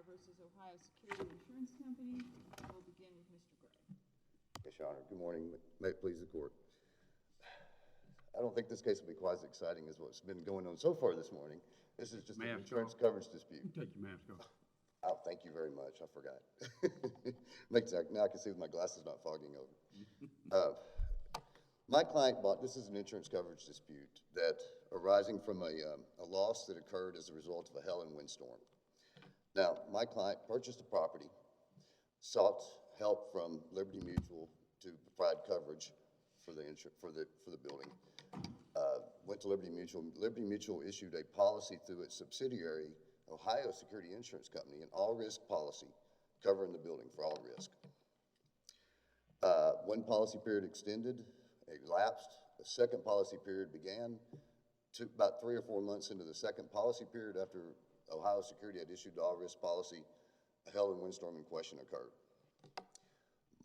versus Ohio Security Insurance Company. We'll begin with Mr. Gray. Yes, Your Honor. Good morning. May it please the court. I don't think this case will be quite as exciting as what's been going on so far this morning. This is just an insurance coverage dispute. Take your mask off. Oh, thank you very much. I forgot. Now I can see with my glasses not fogging over. My client bought, this is an insurance coverage dispute that arising from a loss that occurred as a result of a hail and windstorm. Now, my client purchased a property, sought help from Liberty Mutual to provide coverage for the building. Went to Liberty Mutual. Liberty Mutual issued a policy through its subsidiary, Ohio Security Insurance Company, an all-risk policy covering the building for all risk. One policy period extended, it lapsed. The second policy period began. Took about 3 or 4 months into the second policy period after Ohio Security had issued the all-risk policy, a hail and windstorm in question occurred.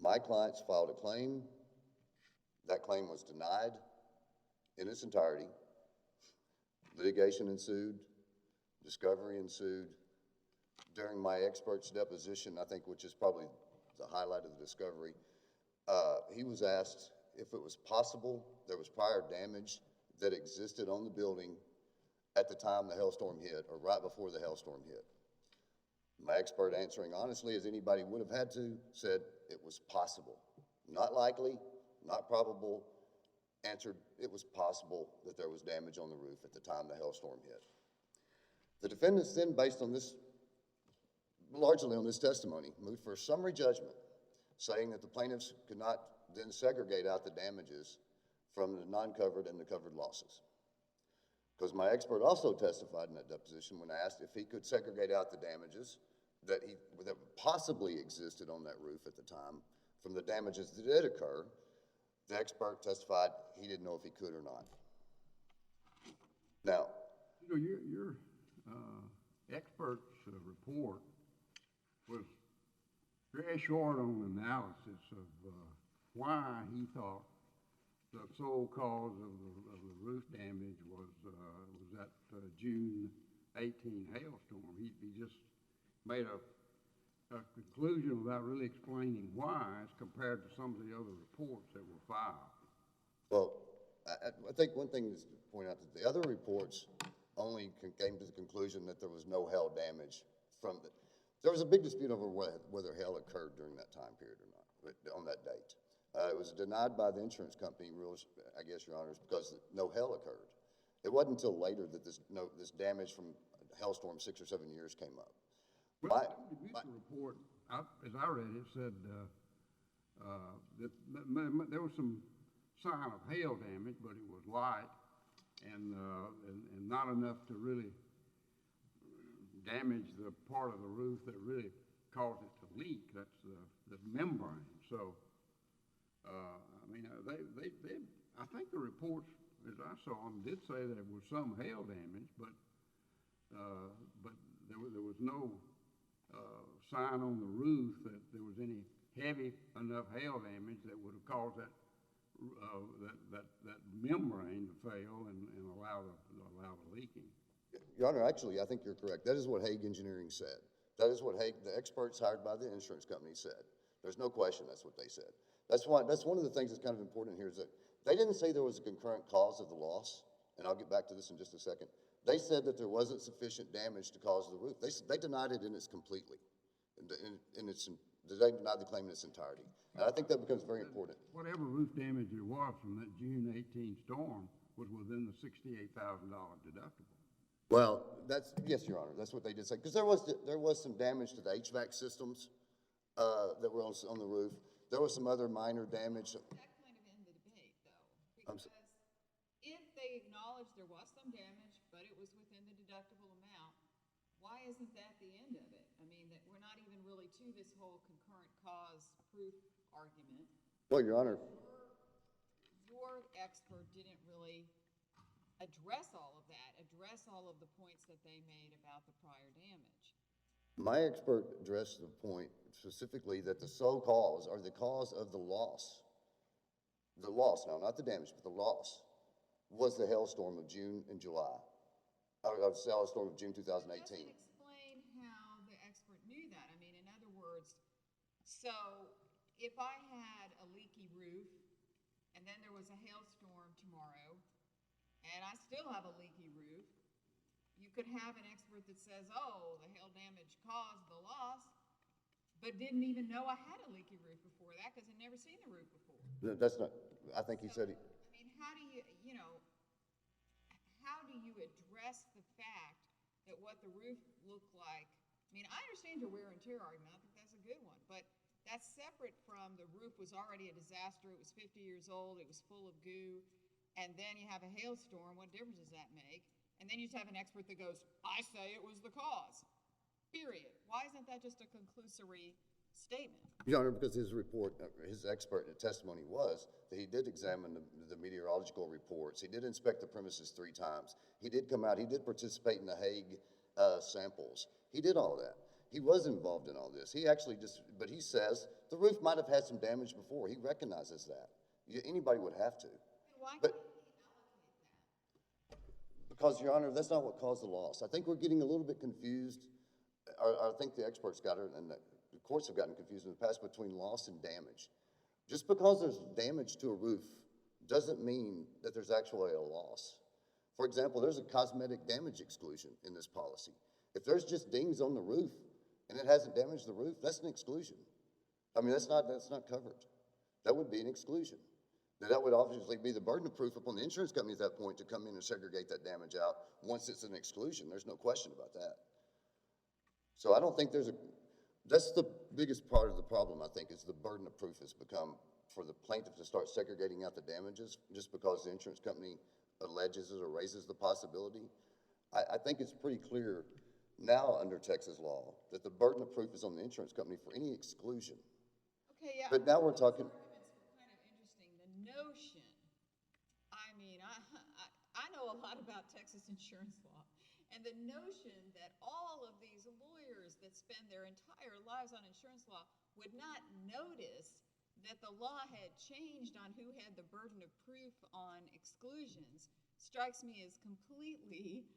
My clients filed a claim. That claim was denied in its entirety. Litigation ensued. Discovery ensued. During my expert's deposition, I think, which is probably the highlight of the discovery, he was asked if it was possible there was prior damage that existed on the building at the time the hailstorm hit or right before the hailstorm hit. My expert, answering honestly as anybody would have had to, said it was possible. Not likely, not probable, answered it was possible that there was damage on the roof at the time the hailstorm hit. The defendants then, based on this, largely on this testimony, moved for a summary judgment, saying that the plaintiffs could not then segregate out the damages from the non-covered and the covered losses. Because my expert also testified in that deposition when asked if he could segregate out the damages that possibly existed on that roof at the time from the damages that did occur. The expert testified he didn't know if he could or not. Now, you know, your expert's report was very short on analysis of why he thought the sole cause of the roof damage was that June 18 hailstorm. He just made a conclusion without really explaining why as compared to some of the other reports that were filed. Well, I think one thing is to point out that the other reports only came to the conclusion that there was no hail damage from the, there was a big dispute over whether hail occurred during that time period or not, on that date. It was denied by the insurance company rules, I guess, Your Honors, because no hail occurred. It wasn't until later that this damage from hailstorm 6 or 7 years came up. Well, the mutual report, as I read it, said that there was some sign of hail damage, but it was light and not enough to really damage the part of the roof that really caused it to leak. That's the membrane. So, I mean, I think the reports, as I saw them, did say that there was some hail damage, but there was no sign on the roof that there was any heavy enough hail damage that would have caused that membrane to fail and allow the leaking. Your Honor, actually, I think you're correct. That is what Hague Engineering said. That is what the experts hired by the insurance company said. There's no question that's what they said. That's one of the things that's kind of important here is that they didn't say there was a concurrent cause of the loss, and I'll get back to this in just a second. They said that there wasn't sufficient damage to cause the roof. They denied it in its completely. They denied the claim in its entirety. And I think that becomes very important. Whatever roof damage there was from that June 18 storm was within the $68,000 deductible. Well, yes, Your Honor, that's what they did say. Because there was some damage to the HVAC systems that were on the roof. There was some other minor damage. That kind of ended the debate, though, because if they acknowledged there was some damage, but it was within the deductible amount, why isn't that the end of it? I mean, that we're not even really to this whole concurrent cause proof argument. Well, Your Honor. Your expert didn't really address all of that, address all of the points that they made about the prior damage. My expert addressed the point specifically that the sole cause or the cause of the loss now, not the damage, but the loss, was the hailstorm of June and July, of hailstorm of June 2018. It doesn't explain how the expert knew So if I had a leaky roof and then there was a hailstorm tomorrow and I still have a leaky roof, you could have an expert that says, oh, the hail damage caused the loss, but didn't even know I had a leaky roof before that because I'd never seen the roof before. That's not, I think he said, I mean, how do you address the fact that what the roof looked like? I mean, I understand your wear and tear argument. I think that's a good one, but that's separate from the roof was already a disaster. It was 50 years old. It was full of goo. And then you have a hailstorm. What difference does that make? And then you just have an expert that goes, I say it was the cause, period. Why isn't that just a conclusory statement? Your Honor, because his report, his expert testimony was that he did examine the meteorological reports. He did inspect the premises 3 times. He did come out. He did participate in the Hague samples. He did all that. He was involved in all this. He actually just, but he says the roof might have had some damage before. He recognizes that. Anybody would have to. Why But, can't he allocate that? because, Your Honor, that's not what caused the loss. I think we're getting a little bit confused, or I think the experts got it, and the courts have gotten confused in the past between loss and damage. Just because there's damage to a roof doesn't mean that there's actually a loss. For example, there's a cosmetic damage exclusion in this policy. If there's just dings on the roof and it hasn't damaged the roof, that's an exclusion. I mean, that's not covered. That would be an exclusion. Now, that would obviously be the burden of proof upon the insurance company at that point to come in and segregate that damage out once it's an exclusion. There's no question about that. So I don't think that's the biggest part of the problem, I think, is the burden of proof has become for the plaintiff to start segregating out the damages just because the insurance company alleges it or raises the possibility. I think it's pretty clear now under Texas law that the burden of proof is on the insurance company for any exclusion. Okay, yeah. But now we're talking. Arguments were kind of interesting. The notion, I mean, I know a lot about Texas insurance law, and the notion that all of these lawyers that spend their entire lives on insurance law would not notice that the law had changed on who had the burden of proof on exclusions strikes me as completely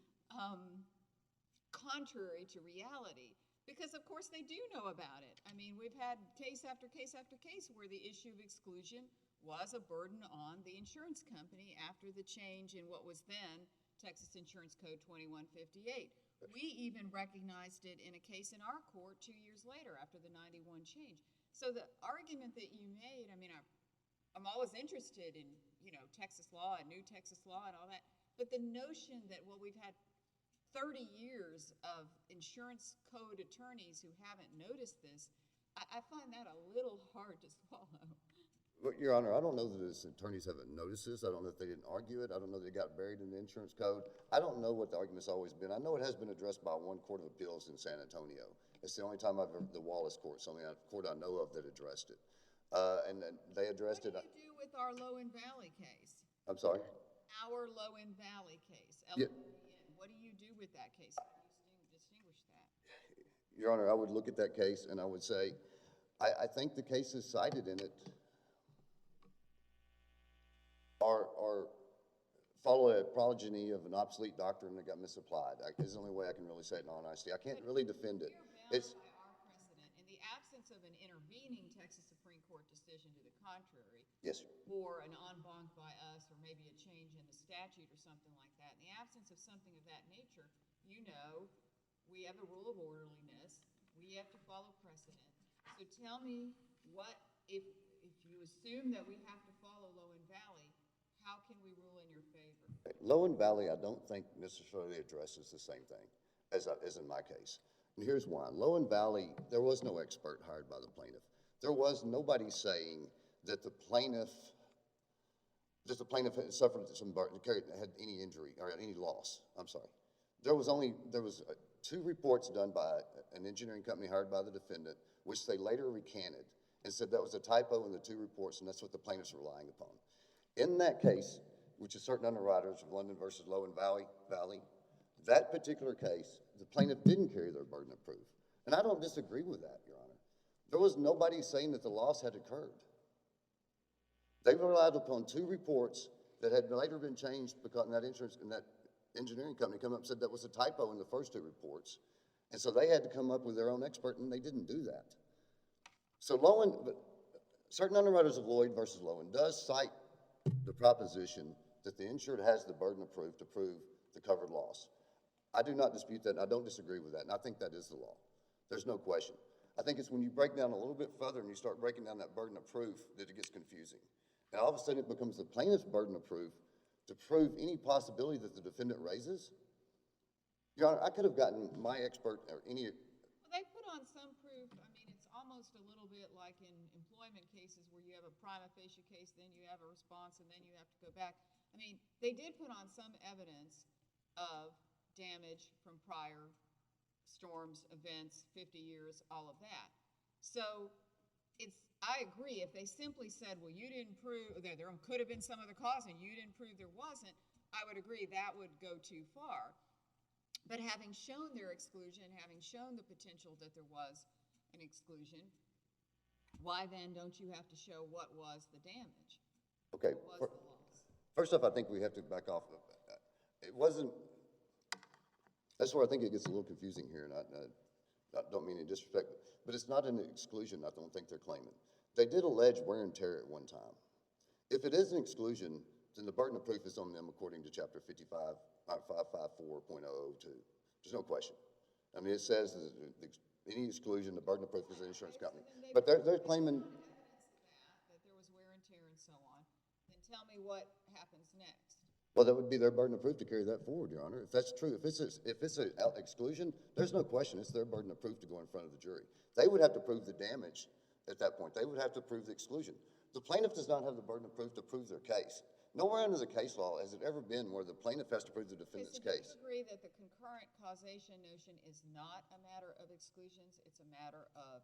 contrary to reality. Because, of course, they do know about it. I mean, we've had case after case after case where the issue of exclusion was a burden on the insurance company after the change in what was then Texas Insurance Code 2158. We even recognized it in a case in our court 2 years later after the 91 change. So the argument that you made, I mean, I'm always interested in, Texas law and new Texas law and all that. But the notion that, well, we've had 30 years of insurance code attorneys who haven't noticed this, I find that a little hard to swallow. Well, Your Honor, I don't know that his attorneys haven't noticed this. I don't know if they didn't argue it. I don't know that it got buried in the insurance code. I don't know what the argument's always been. I know it has been addressed by one court of appeals in San Antonio. It's the only time I've ever, the Wallace court, it's the only court I know of that addressed it. And they addressed it. What do you do with our Lowen Valley case? I'm sorry? Our Lowen Valley case, Yeah. What do you do with that case? How do you distinguish that? Your Honor, I would look at that case and I would say, I think the cases cited in it are follow a progeny of an obsolete doctrine that got misapplied. Is the only way I can really say it in all honesty. I can't really defend it. You're bound by our precedent. In the absence of an intervening Texas Supreme Court decision to the contrary, Yes, sir. or an en banc by us, or maybe a change in the statute or something like that, in the absence of something of that nature, we have the rule of orderliness. We have to follow precedent. So tell me if you assume that we have to follow Lowen Valley, how can we rule in your favor? Lowen Valley, I don't think necessarily addresses the same thing as in my case. And here's why. Lowen Valley, there was no expert hired by the plaintiff. There was nobody saying that the plaintiff had suffered had any injury or any loss. I'm sorry. There was 2 reports done by an engineering company hired by the defendant, which they later recanted and said that was a typo in the 2 reports, and that's what the plaintiff's relying upon. In that case, which is certain underwriters of London versus Lowen Valley, that particular case, the plaintiff didn't carry their burden of proof. And I don't disagree with that, Your Honor. There was nobody saying that the loss had occurred. They relied upon 2 reports that had later been changed because that engineering company come up and said that was a typo in the first 2 reports. And so they had to come up with their own expert, and they didn't do that. So certain underwriters of Lloyd versus Lowen does cite the proposition that the insured has the burden of proof to prove the covered loss. I do not dispute that, and I don't disagree with that, and I think that is the law. There's no question. I think it's when you break down a little bit further and you start breaking down that burden of proof that it gets confusing. And all of a sudden it becomes the plaintiff's burden of proof to prove any possibility that the defendant raises. Your Honor, I could have gotten my expert or any. Well, they put on some proof. I mean, it's almost a little bit like in employment cases where you have a prima facie case, then you have a response, and then you have to go back. I mean, they did put on some evidence of damage from prior storms, events, 50 years, all of that. So I agree, if they simply said, well, you didn't prove, there could have been some other cause and you didn't prove there wasn't, I would agree that would go too far. But having shown their exclusion, having shown the potential that there was an exclusion, why then don't you have to show what was the damage? Okay. What was the loss? First off, I think we have to back off of that. It wasn't, that's where I think it gets a little confusing here, and I don't mean any disrespect, but it's not an exclusion I don't think they're claiming. They did allege wear and tear at one time. If it is an exclusion, then the burden of proof is on them according to Chapter 554.002. There's no question. I mean, it says that any exclusion, the burden of proof is the insurance company. But they're claiming that there was wear and tear and so on. Then tell me what happens next. well, that would be their burden of proof to carry that forward, Your Honor. If that's true, if it's an exclusion, there's no question it's their burden of proof to go in front of the jury. They would have to prove the damage at that point. They would have to prove the exclusion. The plaintiff does not have the burden of proof to prove their case. Nowhere under the case law has it ever been where the plaintiff has to prove the defendant's case. Do you agree that the concurrent causation notion is not a matter of exclusions? It's a matter of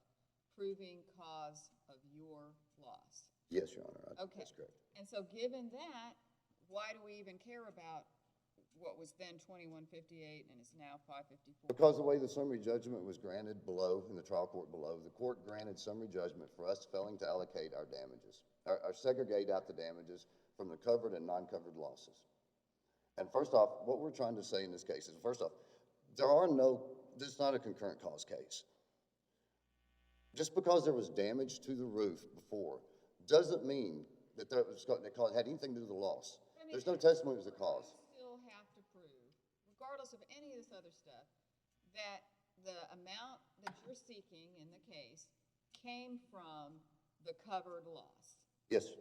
proving cause of your loss? Yes, Your Honor. Okay. That's correct. And so given that, why do we even care about what was then 2158 and is now 554? Because the way the summary judgment was granted below, in the trial court below, the court granted summary judgment for us failing to allocate our damages, or segregate out the damages from the covered and non-covered losses. And first off, what we're trying to say in this case is, first off, this is not a concurrent cause case. Just because there was damage to the roof before doesn't mean that that had anything to do with the loss. There's no testimony as a cause. You still have to prove, regardless of any of this other stuff, that the amount that you're seeking in the case came from the covered loss. Yes,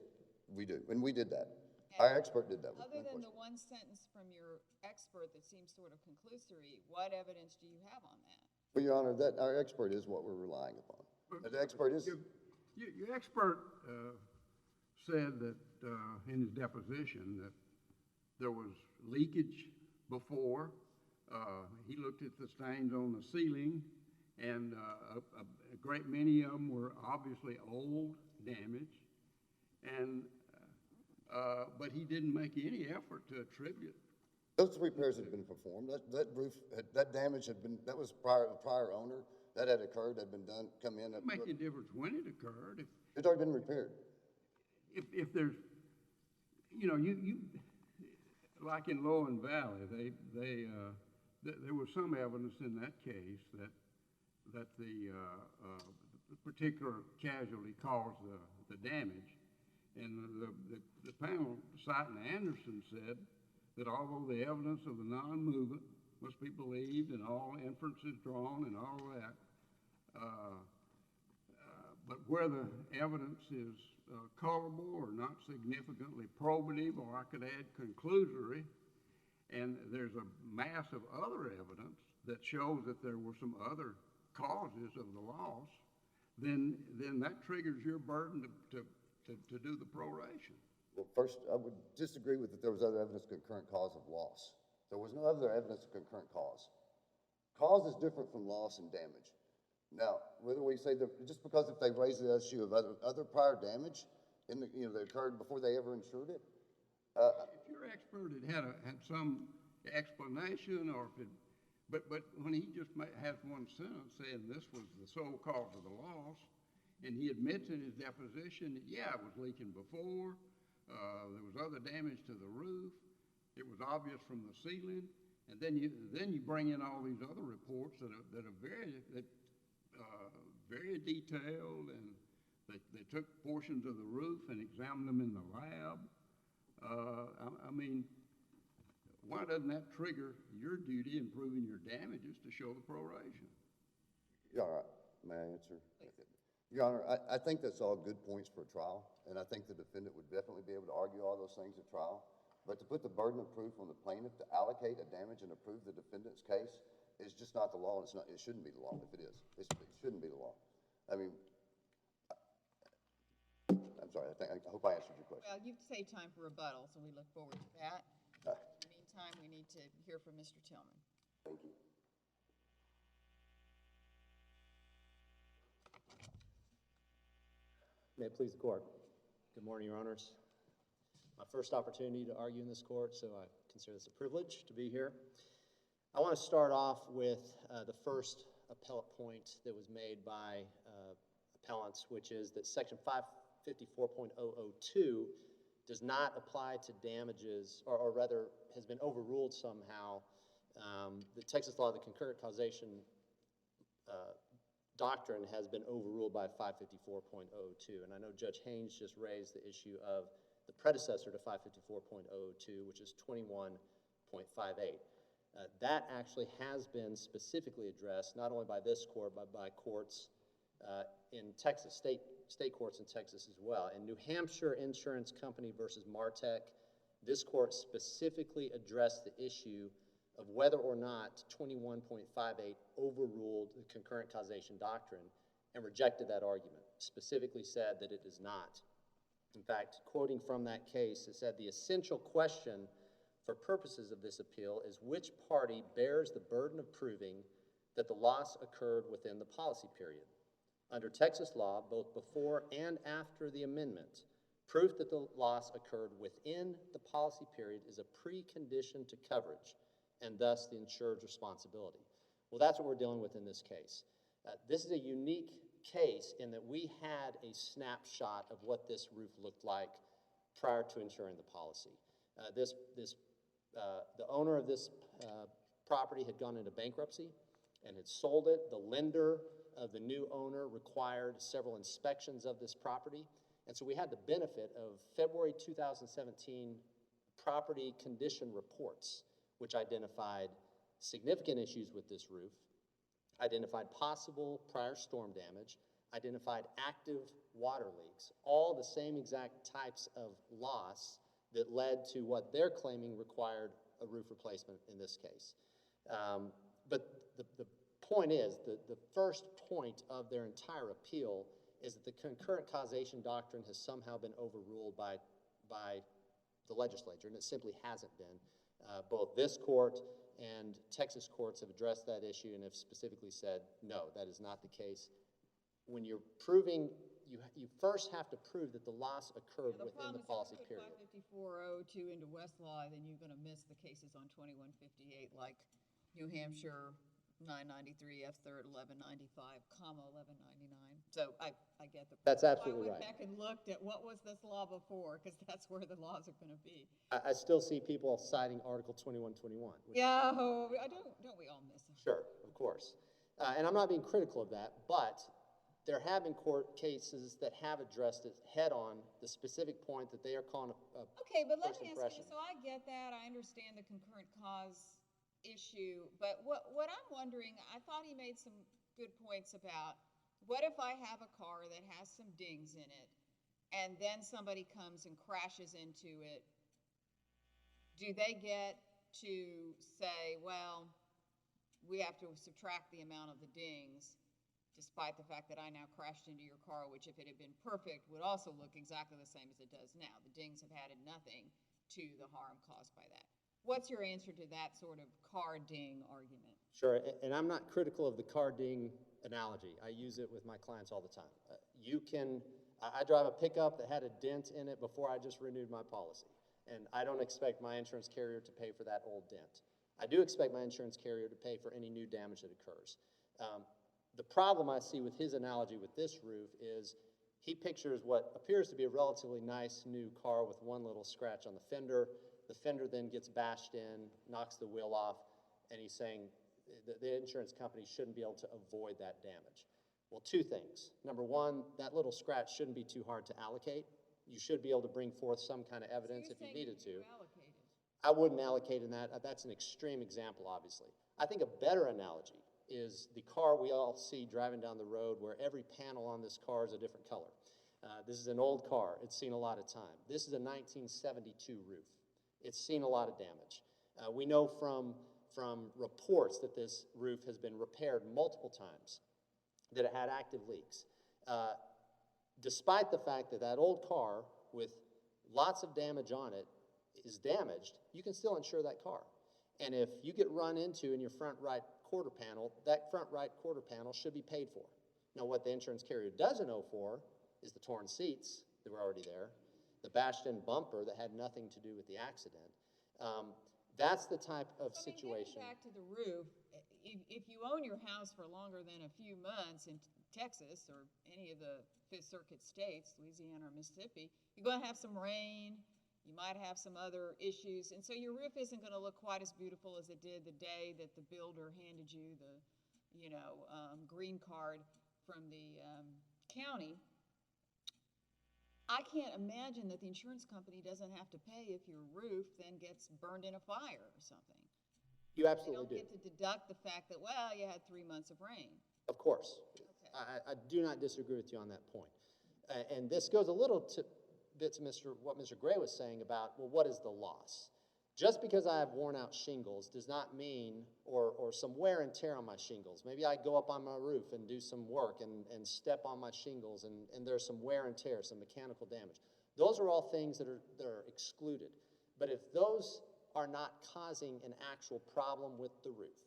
we do, and we did that. Our expert did that. Other than the one sentence from your expert that seems sort of conclusory, what evidence do you have on that? Well, Your Honor, that our expert is what we're relying upon. The expert is. Your expert said that in his deposition that there was leakage before. He looked at the stains on the ceiling, and a great many of them were obviously old damage, and but he didn't make any effort to attribute. Those repairs had been performed. That roof, that damage had been, that was the prior owner. That had occurred, had been done, come in. It makes a difference when it occurred. It's already been repaired. If there's, you like in Lowen Valley, there was some evidence in that case that the particular casualty caused the damage, and the panel, citing Anderson, said that although the evidence of the non-movement must be believed and all inferences drawn and all that, but where the evidence is colorable or not significantly probative, or I could add conclusory, and there's a mass of other evidence that shows that there were some other causes of the loss, then that triggers your burden to do the proration. Well, first, I would disagree with that there was other evidence of concurrent cause of loss. There was no other evidence of concurrent cause. Cause is different from loss and damage. Now, whether we say that just because if they raise the issue of other prior damage in the, that occurred before they ever insured it. If your expert had some explanation, or if it, but when he just has one sentence saying this was the sole cause of the loss, and he admits in his deposition that it was leaking before, there was other damage to the roof, it was obvious from the ceiling, and then you bring in all these other reports that are very detailed They took portions of the roof and examined them in the lab. I mean, why doesn't that trigger your duty in proving your damages to show the proration? Your Honor, may I answer? Your Honor, I think that's all good points for a trial, and I think the defendant would definitely be able to argue all those things at trial. But to put the burden of proof on the plaintiff to allocate a damage and approve the defendant's case is just not the law, and it shouldn't be the law if it is. It shouldn't be the law. I mean, I'm sorry, I hope I answered your question. Well, you've saved time for rebuttal, so we look forward to that. In the meantime, we need to hear from Mr. Tillman. Thank you. May it please the court. Good morning, Your Honors. My first opportunity to argue in this court, so I consider this a privilege to be here. I want to start off with the first appellate point that was made by appellants, which is that Section 554.002 does not apply to damages, or rather has been overruled somehow. The Texas law, the concurrent causation doctrine has been overruled by 554.02, and I know Judge Haynes just raised the issue of the predecessor to 554.002, which is 21.58. That actually has been specifically addressed not only by this court, but by courts in Texas, state courts in Texas as well. In New Hampshire Insurance Company versus Martech, this court specifically addressed the issue of whether or not 21.58 overruled the concurrent causation doctrine and rejected that argument, specifically said that it does not. In fact, quoting from that case, it said, "The essential question for purposes of this appeal is which party bears the burden of proving that the loss occurred within the policy period. Under Texas law, both before and after the amendment, proof that the loss occurred within the policy period is a precondition to coverage, and thus the insured's responsibility." Well, that's what we're dealing with in this case. This is a unique case in that we had a snapshot of what this roof looked like prior to insuring the policy. The owner of this property had gone into bankruptcy and had sold it. The lender of the new owner required several inspections of this property, and so we had the benefit of February 2017 property condition reports, which identified significant issues with this roof, identified possible prior storm damage, identified active water leaks, all the same exact types of loss that led to what they're claiming required a roof replacement in this case. But the point is, the first point of their entire appeal is that the concurrent causation doctrine has somehow been overruled by the legislature, and it simply hasn't been. Both this court and Texas courts have addressed that issue and have specifically said, no, that is not the case. When you're proving, you first have to prove that the loss occurred within the policy period. The problem is if you put 554.02 into Westlaw, then you're going to miss the cases on 2158, like New Hampshire 993 F3rd 1195, 1199. So I get the point. That's absolutely right. I went back and looked at what was this law before, because that's where the laws are going to be. I still see people citing Article 2121. Yeah, don't we all miss them? Sure, of course. And I'm not being critical of that, but there have been court cases that have addressed it head on, the specific point that they are calling a okay, but let first me ask impression. you, so I get that, I understand the concurrent cause issue, but what I'm wondering, I thought he made some good points about, what if I have a car that has some dings in it, and then somebody comes and crashes into it? Do they get to say, well, we have to subtract the amount of the dings, despite the fact that I now crashed into your car, which if it had been perfect would also look exactly the same as it does now. The dings have added nothing to the harm caused by that. What's your answer to that sort of car ding argument? Sure, and I'm not critical of the car ding analogy. I use it with my clients all the time. I drive a pickup that had a dent in it before I just renewed my policy, and I don't expect my insurance carrier to pay for that old dent. I do expect my insurance carrier to pay for any new damage that occurs. The problem I see with his analogy with this roof is he pictures what appears to be a relatively nice new car with one little scratch on the fender. The fender then gets bashed in, knocks the wheel off, and he's saying the insurance company shouldn't be able to avoid that damage. Well, two things. Number one, that little scratch shouldn't be too hard to allocate. You should be able to bring forth some kind of evidence if you needed to. I wouldn't allocate in that. That's an extreme example, obviously. I think a better analogy is the car we all see driving down the road where every panel on this car is a different color. This is an old car. It's seen a lot of time. This is a 1972 roof. It's seen a lot of damage. We know from reports that this roof has been repaired multiple times, that it had active leaks. Despite the fact that that old car with lots of damage on it is damaged, you can still insure that car. And if you get run into in your front right quarter panel, that front right quarter panel should be paid for. Now, what the insurance carrier doesn't owe for is the torn seats that were already there, the bashed-in bumper that had nothing to do with the accident. That's the type of situation. Getting back to the roof, if you own your house for longer than a few months in Texas or any of the Fifth Circuit states, Louisiana or Mississippi, you're going to have some rain. You might have some other issues, and so your roof isn't going to look quite as beautiful as it did the day that the builder handed you the, green card from the county. I can't imagine that the insurance company doesn't have to pay if your roof then gets burned in a fire or something. You absolutely do. They don't get to deduct the fact that, well, you had 3 months of rain. Of course. Okay. I do not disagree with you on that point. And this goes a little bit to what Mr. Gray was saying about, well, what is the loss? Just because I have worn out shingles does not mean, or some wear and tear on my shingles. Maybe I go up on my roof and do some work and step on my shingles and there's some wear and tear, some mechanical damage. Those are all things that are excluded. But if those are not causing an actual problem with the roof,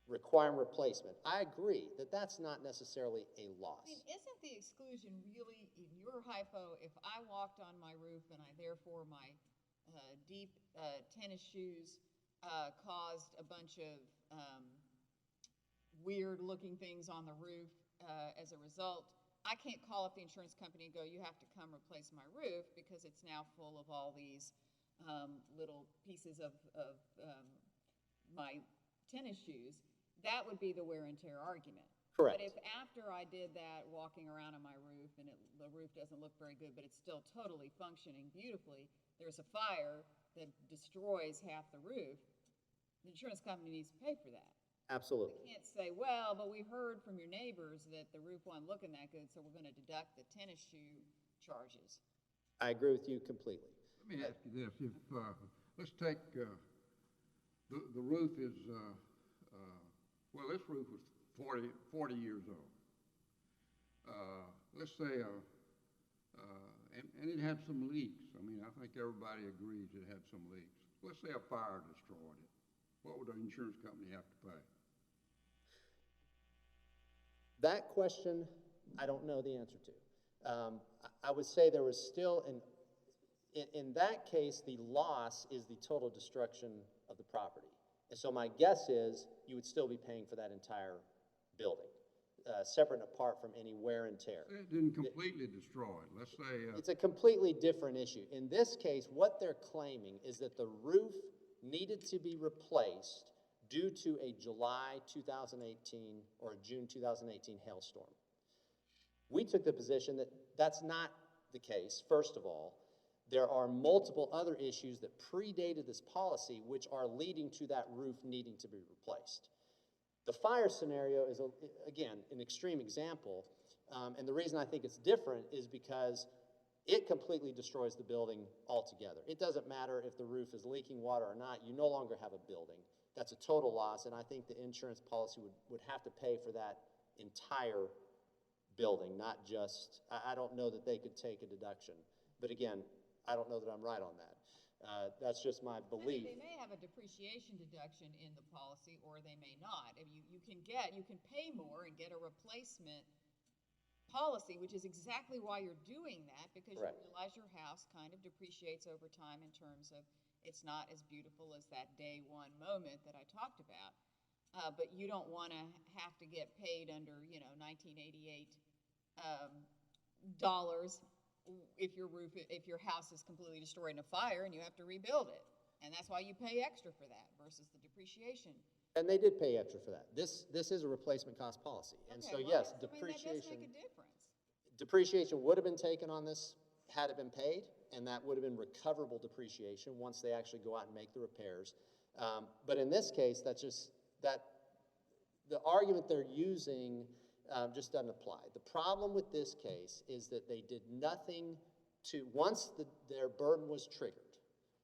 requiring replacement, I agree that that's not necessarily a loss. I mean, isn't the exclusion really, in your hypo, if I walked on my roof and therefore my deep tennis shoes caused a bunch of weird-looking things on the roof as a result, I can't call up the insurance company and go, you have to come replace my roof because it's now full of all these little pieces of my tennis shoes. That would be the wear and tear argument. Correct. But if after I did that, walking around on my roof, and the roof doesn't look very good, but it's still totally functioning beautifully, there's a fire that destroys half the roof, the insurance company needs to pay for that. Absolutely. They can't say, well, but we heard from your neighbors that the roof wasn't looking that good, so we're going to deduct the tennis shoe charges. I agree with you completely. Let me ask you this. If, let's take, the roof is, well, this roof was 40 years old. Let's say, and it had some leaks. I mean, I think everybody agrees it had some leaks. Let's say a fire destroyed it. What would the insurance company have to pay? That question, I don't know the answer to. I would say there was still, in that case, the loss is the total destruction of the property. And so my guess is you would still be paying for that entire building, separate and apart from any wear and tear. It didn't completely destroy it. Let's say... It's a completely different issue. In this case, what they're claiming is that the roof needed to be replaced due to a July 2018 or a June 2018 hailstorm. We took the position that that's not the case, first of all. There are multiple other issues that predated this policy which are leading to that roof needing to be replaced. The fire scenario is, again, an extreme example, and the reason I think it's different is because it completely destroys the building altogether. It doesn't matter if the roof is leaking water or not, you no longer have a building. That's a total loss, and I think the insurance policy would have to pay for that entire building, not just, I don't know that they could take a deduction. But again, I don't know that I'm right on that. That's just my belief. I mean, they may have a depreciation deduction in the policy, or they may not. I mean, you can pay more and get a replacement policy, which is exactly why you're doing that, because Correct. You realize your house kind of depreciates over time in terms of it's not as beautiful as that day one moment that I talked about. But you don't want to have to get paid under, 1988 dollars if your house is completely destroyed in a fire and you have to rebuild it. And that's why you pay extra for that versus the depreciation And they did pay extra for that. This is a replacement cost policy. And so, Okay, well, yes, I mean, that does make depreciation, a difference. depreciation would have been taken on this had it been paid, and that would have been recoverable depreciation once they actually go out and make the repairs. But in this case, the argument they're using just doesn't apply. The problem with this case is that they did nothing to, once their burden was triggered,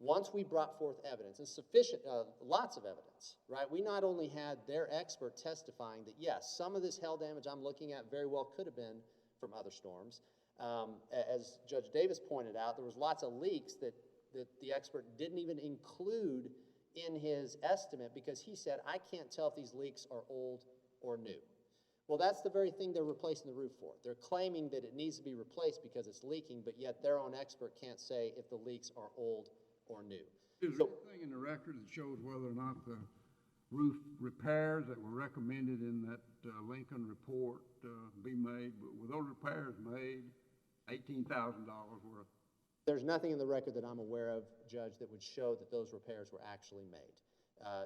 once we brought forth evidence, and sufficient, lots of evidence, right? We not only had their expert testifying that, yes, some of this hail damage I'm looking at very well could have been from other storms. As Judge Davis pointed out, there was lots of leaks that the expert didn't even include in his estimate because he said, I can't tell if these leaks are old or new. Well, that's the very thing they're replacing the roof for. They're claiming that it needs to be replaced because it's leaking, but yet their own expert can't say if the leaks are old or new. Is there anything in the record that shows whether or not the roof repairs that were recommended in that Lincoln report be made? Were those repairs made? $18,000 worth? There's nothing in the record that I'm aware of, Judge, that would show that those repairs were actually made.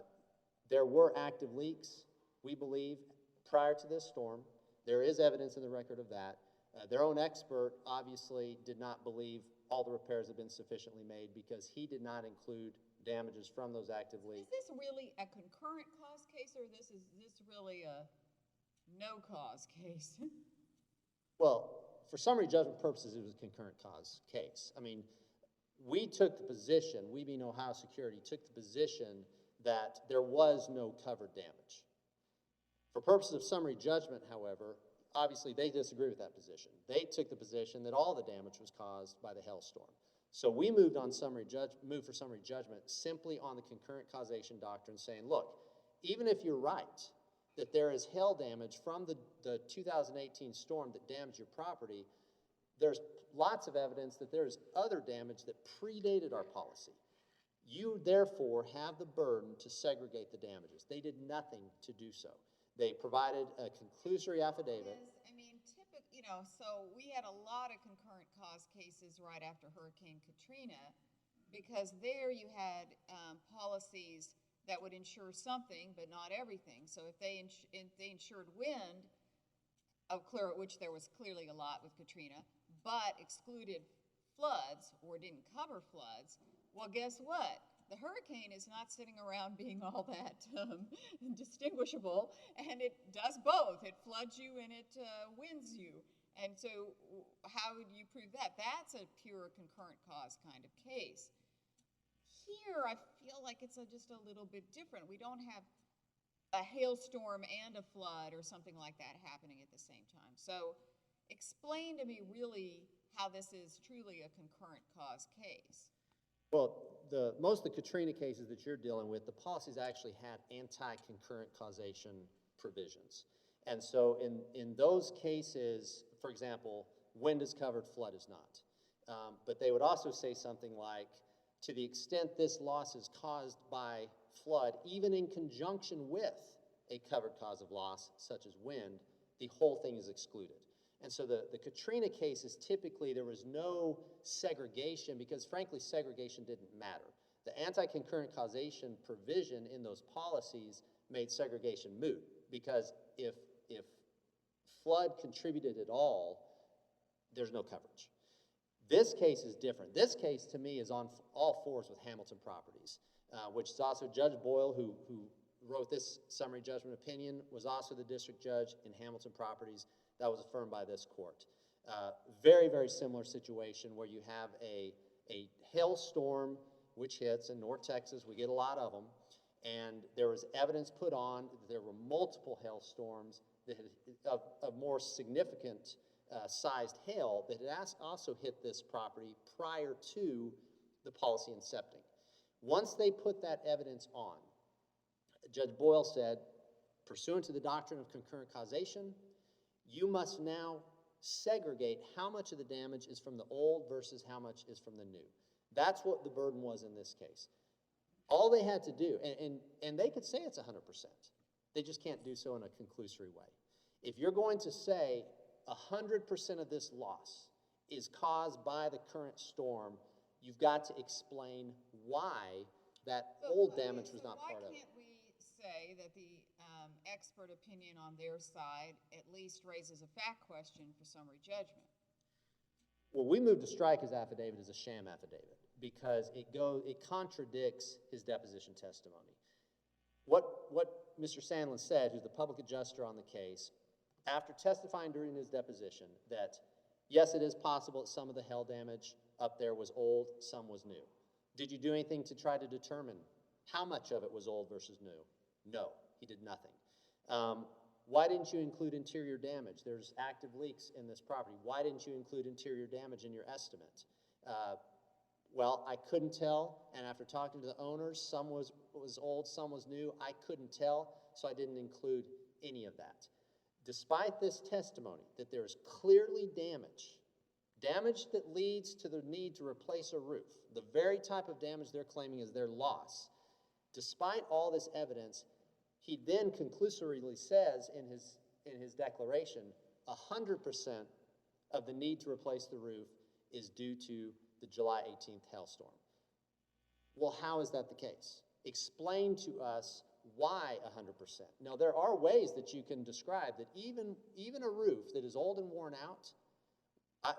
There were active leaks, we believe, prior to this storm. There is evidence in the record of that. Their own expert obviously did not believe all the repairs had been sufficiently made because he did not include damages from those active leaks. Is this really a concurrent cause case, or is this really a no-cause case? Well, for summary judgment purposes, it was a concurrent cause case. I mean, we took the position, we being Ohio Security, took the position that there was no covered damage. For purposes of summary judgment, however, obviously they disagree with that position. They took the position that all the damage was caused by the hailstorm. So we moved for summary judgment simply on the concurrent causation doctrine, saying, look, even if you're right that there is hail damage from the 2018 storm that damaged your property, there's lots of evidence that there is other damage that predated our policy. You, therefore, have the burden to segregate the damages. They did nothing to do so. They provided a conclusory affidavit. I mean, typically, so we had a lot of concurrent cause cases right after Hurricane Katrina because there you had policies that would insure something but not everything. So if they insured wind, which there was clearly a lot with Katrina, but excluded floods or didn't cover floods, well, guess what? The hurricane is not sitting around being all that distinguishable, and it does both. It floods you and it winds you. And so how would you prove that? That's a pure concurrent cause kind of case. Here, I feel like it's just a little bit different. We don't have a hailstorm and a flood or something like that happening at the same time. So explain to me really how this is truly a concurrent cause case. Well, most of the Katrina cases that you're dealing with, the policies actually had anti-concurrent causation provisions. And so in those cases, for example, wind is covered, flood is not. But they would also say something like, to the extent this loss is caused by flood, even in conjunction with a covered cause of loss, such as wind, the whole thing is excluded. And so the Katrina cases, typically there was no segregation because, frankly, segregation didn't matter. The anti-concurrent causation provision in those policies made segregation moot because if flood contributed at all, there's no coverage. This case is different. This case, to me, is on all fours with Hamilton Properties, which is also Judge Boyle, who wrote this summary judgment opinion, was also the district judge in Hamilton Properties. That was affirmed by this court. Very, very similar situation where you have a hailstorm which hits in North Texas. We get a lot of them. And there was evidence put on that there were multiple hailstorms that had, of more significant sized hail that had also hit this property prior to the policy incepting. Once they put that evidence on, Judge Boyle said, pursuant to the doctrine of concurrent causation, you must now segregate how much of the damage is from the old versus how much is from the new. That's what the burden was in this case. All they had to do, and they could say it's 100%. They just can't do so in a conclusory way. If you're going to say 100% of this loss is caused by the current storm, you've got to explain why that old damage was not part of it. Why can't we say that the expert opinion on their side at least raises a fact question for summary judgment. Well, we moved to strike his affidavit as a sham affidavit because it contradicts his deposition testimony. What Mr. Sandlin said, who's the public adjuster on the case, after testifying during his deposition that, yes, it is possible that some of the hail damage up there was old, some was new. Did you do anything to try to determine how much of it was old versus new? No, he did nothing. Why didn't you include interior damage? There's active leaks in this property. Why didn't you include interior damage in your estimate? Well, I couldn't tell, and after talking to the owners, some was old, some was new. I couldn't tell, so I didn't include any of that. Despite this testimony that there is clearly damage that leads to the need to replace a roof, the very type of damage they're claiming is their loss. Despite all this evidence, he then conclusively says in his declaration, 100% of the need to replace the roof is due to the July 18th hailstorm. Well, how is that the case? Explain to us why 100%. Now, there are ways that you can describe that even a roof that is old and worn out,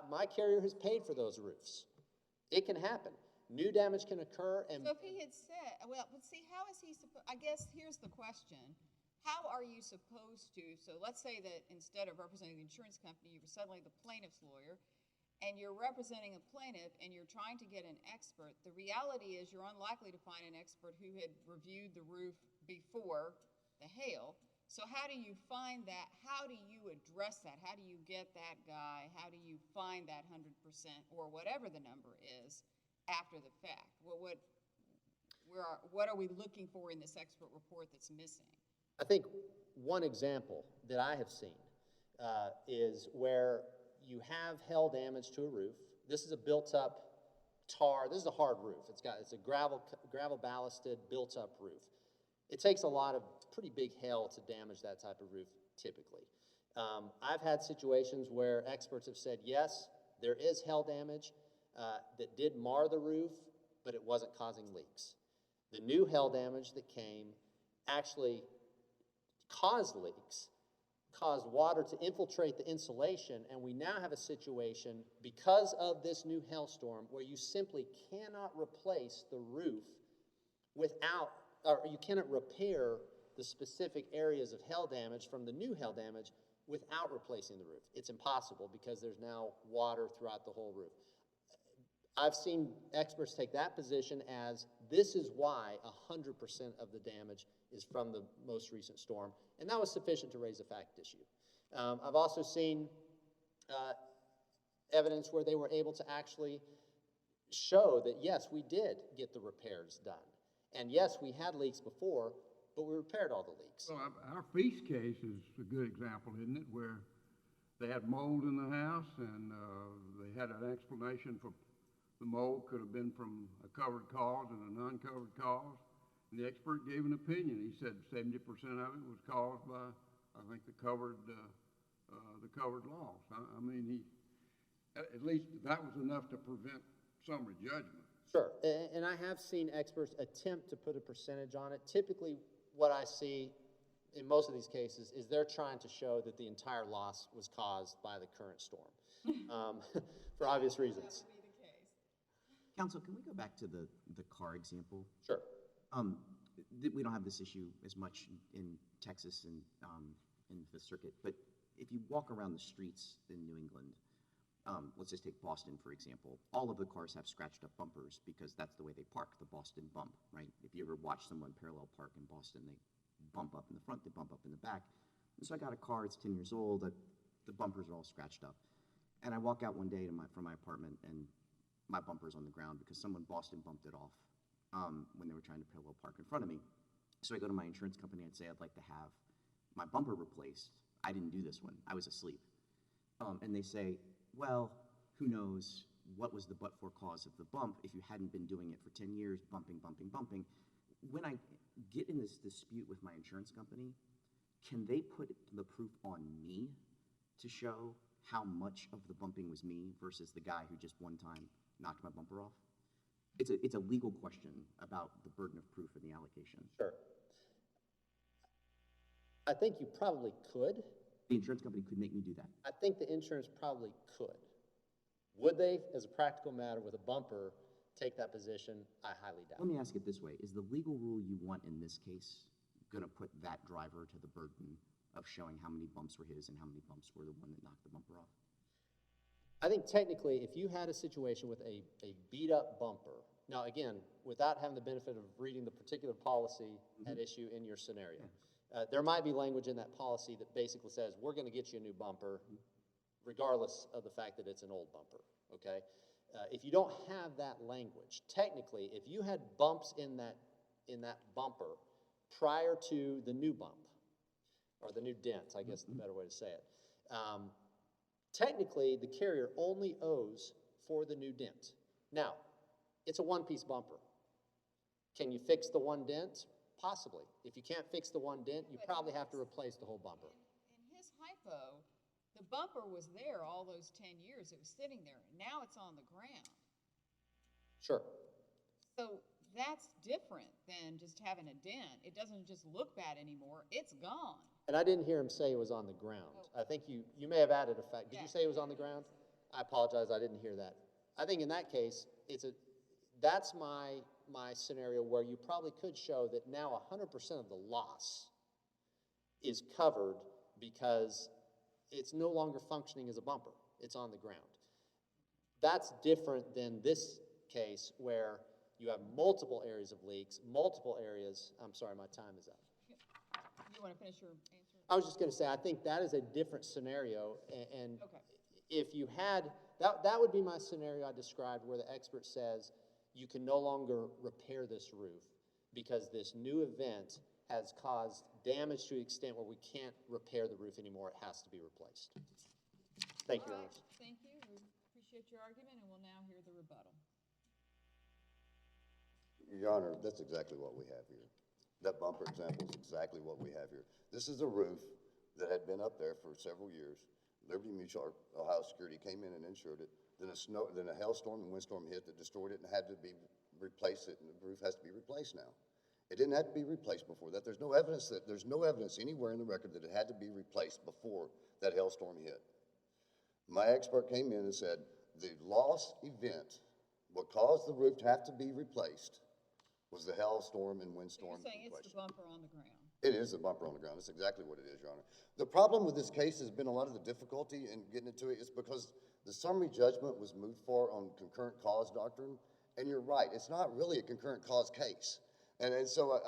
my carrier has paid for those roofs. It can happen. New damage can occur. And so if he had said, well, but see, how is he supposed, I guess here's the question. How are you supposed to, so let's say that instead of representing the insurance company, you were suddenly the plaintiff's lawyer, and you're representing a plaintiff, and you're trying to get an expert. The reality is you're unlikely to find an expert who had reviewed the roof before the hail. So how do you find that? How do you address that? How do you get that guy? How do you find that 100% or whatever the number is after the fact? What are we looking for in this expert report that's missing? I think one example that I have seen is where you have hail damage to a roof. This is a built-up tar. This is a hard roof. It's a gravel ballasted, built-up roof. It takes a lot of pretty big hail to damage that type of roof typically. I've had situations where experts have said, yes, there is hail damage that did mar the roof, but it wasn't causing leaks. The new hail damage that came actually caused leaks, caused water to infiltrate the insulation, and we now have a situation because of this new hailstorm where you simply cannot replace the roof without, or you cannot repair the specific areas of hail damage from the new hail damage without replacing the roof. It's impossible because there's now water throughout the whole roof. I've seen experts take that position as this is why 100% of the damage is from the most recent storm, and that was sufficient to raise a fact issue. I've also seen evidence where they were able to actually show that, yes, we did get the repairs done, and yes, we had leaks before, but we repaired all the leaks. Well, our feast case is a good example, isn't it, where they had mold in the house, and they had an explanation for the mold could have been from a covered cause and a non-covered cause. And the expert gave an opinion. He said 70% of it was caused by, I think, the covered loss. I mean, at least that was enough to prevent summary judgment. Sure, and I have seen experts attempt to put a percentage on it. Typically, what I see in most of these cases is they're trying to show that the entire loss was caused by the current storm, for obvious reasons. Counsel, can we go back to the car example? Sure. We don't have this issue as much in Texas and in the Fifth Circuit, but if you walk around the streets in New England, let's just take Boston, for example. All of the cars have scratched up bumpers because that's the way they park, the Boston bump, right? If you ever watch someone parallel park in Boston, they bump up in the front, they bump up in the back. And so I got a car, it's 10 years old, the bumpers are all scratched up. And I walk out one day from my apartment, and my bumper's on the ground because someone Boston bumped it off when they were trying to parallel park in front of me. So I go to my insurance company and say, I'd like to have my bumper replaced. I didn't do this one. I was asleep. And they say, well, who knows what was the but-for cause of the bump if you hadn't been doing it for 10 years, bumping. When I get in this dispute with my insurance company, can they put the proof on me to show how much of the bumping was me versus the guy who just one time knocked my bumper off? It's a legal question about the burden of proof and the allocation. Sure. I think you probably could. The insurance company could make me do that. I think the insurance probably could. Would they, as a practical matter with a bumper, take that position? I highly doubt Let it. me ask it this way. Is the legal rule you want in this case going to put that driver to the burden of showing how many bumps were his and how many bumps were the one that knocked the bumper off? I think technically, if you had a situation with a beat-up bumper, now again, without having the benefit of reading the particular policy at issue in your scenario, there might be language in that policy that basically says, we're going to get you a new bumper, regardless of the fact that it's an old bumper, okay? If you don't have that language, technically, if you had bumps in that bumper prior to the new bump, or the new dent, I guess is the better way to say it, technically, the carrier only owes for the new dent. Now, it's a one-piece bumper. Can you fix the one dent? Possibly. If you can't fix the one dent, you probably have to replace the whole bumper. In his hypo, the bumper was there all those 10 years. It was sitting there. Now it's on the ground. Sure. So that's different than just having a dent. It doesn't just look bad anymore. It's gone. And I didn't hear him say it was on the ground. I think you may have added a fact. Did you say it was on the ground? I apologize, I didn't hear that. I think in that case, that's my scenario where you probably could show that now 100% of the loss is covered because it's no longer functioning as a bumper. It's on the ground. That's different than this case where you have multiple areas of leaks, multiple areas. I'm sorry, my time is up. You want to finish your answer? I was just going to say, I think that is a different scenario, and Okay. if you had, that would be my scenario I described where the expert says you can no longer repair this roof because this new event has caused damage to the extent where we can't repair the roof anymore. It has to be replaced. Thank you, Your All Honor. right. Thank you. We appreciate your argument, and we'll now hear the rebuttal. Your Honor, that's exactly what we have here. That bumper example is exactly what we have here. This is a roof that had been up there for several years. Liberty Mutual, Ohio Security came in and insured it. Then a hailstorm and windstorm hit that destroyed it and had to be replaced it, and the roof has to be replaced now. It didn't have to be replaced before that. There's no evidence anywhere in the record that it had to be replaced before that hailstorm hit. My expert came in and said the loss event, what caused the roof to have to be replaced, was the hailstorm and windstorm. You're saying it's the bumper on the ground. It is a bumper on the ground. That's exactly what it is, Your Honor. The problem with this case has been a lot of the difficulty in getting into it is because the summary judgment was moved for on concurrent cause doctrine, and you're right, it's not really a concurrent cause case. And so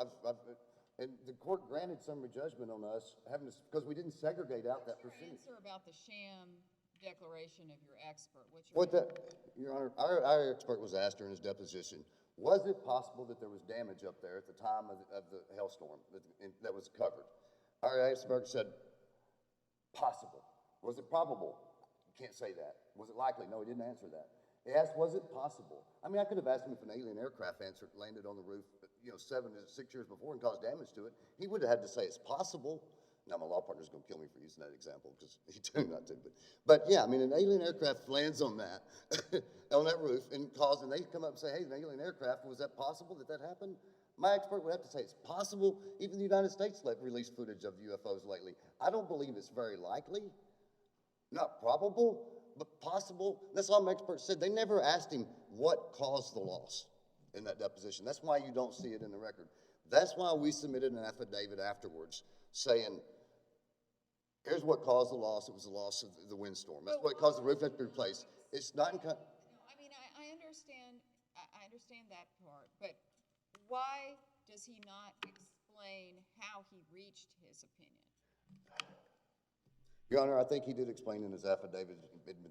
and the court granted summary judgment on us because we didn't segregate out that percentage. Answer about the sham declaration of your expert. What's your Your Honor, our expert was asked during his deposition, was it possible that there was damage up there at the time of the hailstorm that was covered? Our expert said, possible. Was it probable? You can't say that. Was it likely? No, he didn't answer that. He asked, was it possible? I mean, I could have asked him if an alien aircraft landed on the roof, 6 years before and caused damage to it. He would have had to say it's possible. Now, my law partner's going to kill me for using that example because he told me not to. But yeah, I mean, an alien aircraft lands on that, on that roof and they come up and say, hey, an alien aircraft, was that possible that happened? My expert would have to say it's possible. Even the United States released footage of UFOs lately. I don't believe it's very likely, not probable, but possible. That's all my expert said. They never asked him what caused the loss in that deposition. That's why you don't see it in the record. That's why we submitted an affidavit afterwards saying, here's what caused the loss. It was the loss of the windstorm. That's what caused the roof to be replaced. It's not in... No, I mean, I understand that part, but why does he not explain how he reached his opinion? Your Honor, I think he did explain in his affidavit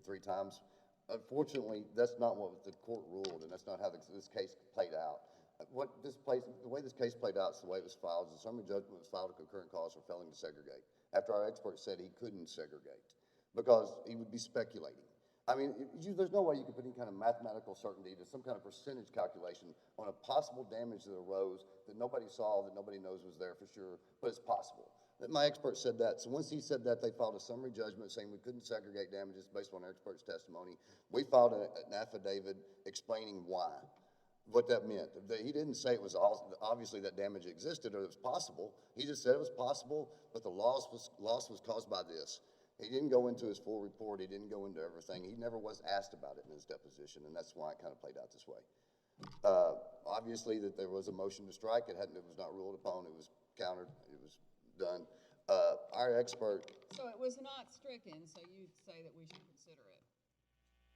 3 times. Unfortunately, that's not what the court ruled, and that's not how this case played out. The way this case played out is the way it was filed. The summary judgment was filed a concurrent cause for failing to segregate, after our expert said he couldn't segregate because he would be speculating. I mean, there's no way you could put any kind of mathematical certainty to some kind of percentage calculation on a possible damage that arose that nobody saw, that nobody knows was there for sure, but it's possible. My expert said that. So once he said that, they filed a summary judgment saying we couldn't segregate damages based on our expert's testimony. We filed an affidavit explaining why. what that meant. He didn't say it was obviously that damage existed or it was possible. He just said it was possible, but the loss was caused by this. He didn't go into his full report. He didn't go into everything. He never was asked about it in his deposition, and that's why it kind of played out this way. Obviously, that there was a motion to strike. It was not ruled upon. It was countered. It was done. Our expert. So it was not stricken, so you'd say that we should consider it?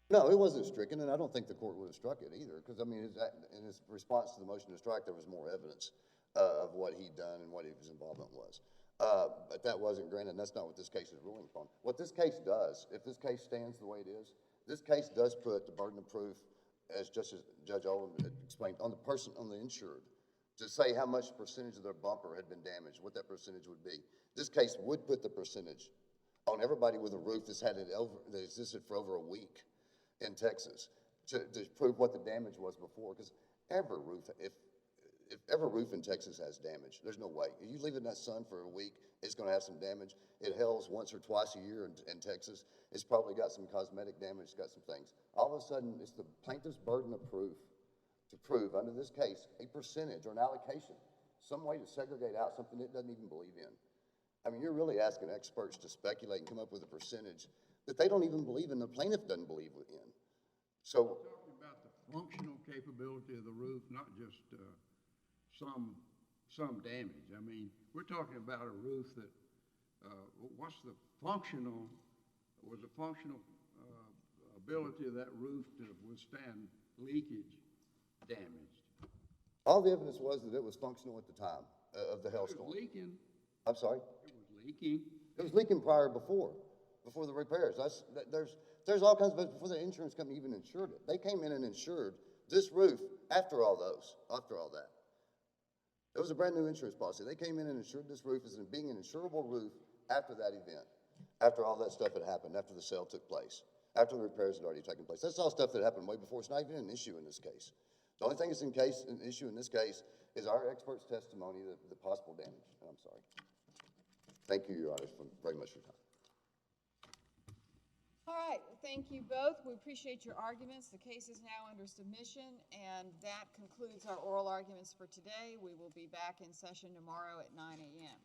No, it wasn't stricken, and I don't think the court would have struck it either, because, I mean, in his response to the motion to strike, there was more evidence of what he'd done and what his involvement was. But that wasn't granted, and that's not what this case is ruling upon. What this case does, if this case stands the way it is, this case does put the burden of proof, as Judge Oldham had explained, on the person, on the insured, to say how much percentage of their bumper had been damaged, what that percentage would be. This case would put the percentage on everybody with a roof that existed for over a week in Texas to prove what the damage was before, because every roof, if every roof in Texas has damage, there's no way. If you leave it in that sun for a week, it's going to have some damage. It hails once or twice a year in Texas. It's probably got some cosmetic damage, got some things. All of a sudden, it's the plaintiff's burden of proof to prove, under this case, a percentage or an allocation, some way to segregate out something it doesn't even believe in. I mean, you're really asking experts to speculate and come up with a percentage that they don't even believe in, the plaintiff doesn't believe in. So, We're talking about the functional capability of the roof, not just some damage. I mean, we're talking about a roof that, what's the functional ability of that roof to withstand leakage damage? all the evidence was that it was functional at the time of the It hailstorm. was leaking. I'm sorry? It was leaking. It was leaking before the repairs. There's all kinds of, before the insurance company even insured it. They came in and insured this roof after all that. It was a brand new insurance policy. They came in and insured this roof as being an insurable roof after that event, after all that stuff had happened, after the sale took place, after the repairs had already taken place. That's all stuff that happened way before. It's not even an issue in this case. The only thing that's an issue in this case is our expert's testimony, the possible damage. And I'm sorry. Thank you, Your Honor, very much for your time. All right, thank you both. We appreciate your arguments. The case is now under submission, and that concludes our oral arguments for today. We will be back in session tomorrow at 9 a.m.